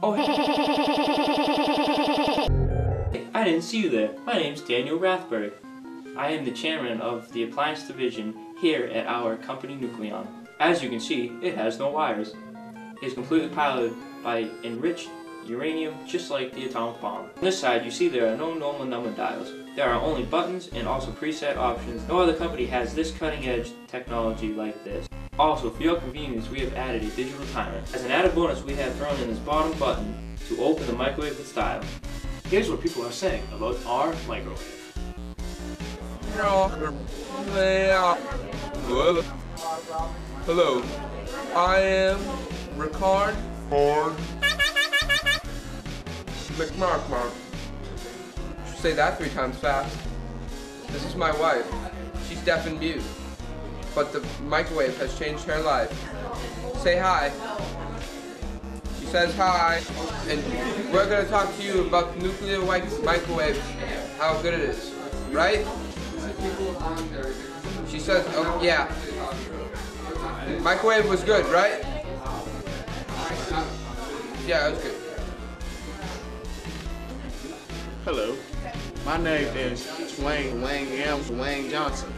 Oh, hey, I didn't see you there. My name's Daniel Rathberg. I am the chairman of the appliance division here at our company Nucleon. As you can see, it has no wires. It is completely powered by enriched uranium, just like the atomic bomb. On this side, you see there are no normal number dials. There are only buttons and also preset options. No other company has this cutting-edge technology like this. Also, for your convenience, we have added a digital timer. As an added bonus, we have thrown in this bottom button to open the microwave with style. Here's what people are saying about our microwave. Hello, I am Ricard McMark. Say that 3 times fast. This is my wife. She's deaf and mute, but the microwave has changed her life. Say hi. She says hi, and we're going to talk to you about the nuclear microwave, how good it is, right? She says, oh yeah. Microwave was good, right? Yeah, it was good. Hello, my name is Dwayne Johnson.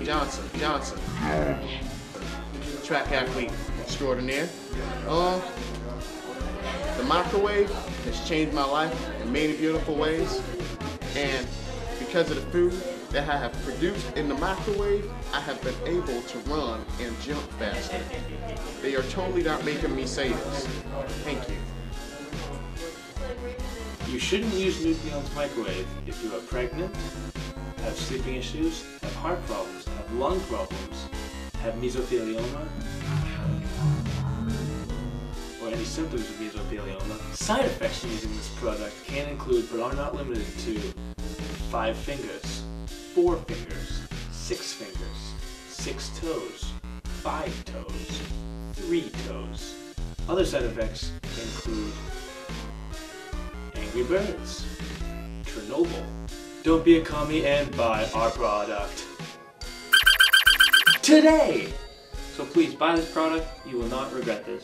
Track athlete extraordinaire. The microwave has changed my life in many beautiful ways, and because of the food that I have produced in the microwave, I have been able to run and jump faster. They are totally not making me say this. Thank you. You shouldn't use Nucleon's microwave if you are pregnant, have sleeping issues, have heart problems, have lung problems, have mesothelioma, or any symptoms of mesothelioma. Side effects from using this product can include, but are not limited to, 5 fingers, 4 fingers, 6 fingers, 6 toes, 5 toes, 3 toes. Other side effects include Angry Birds, Chernobyl. Don't be a commie and buy our product today! So please buy this product, you will not regret this.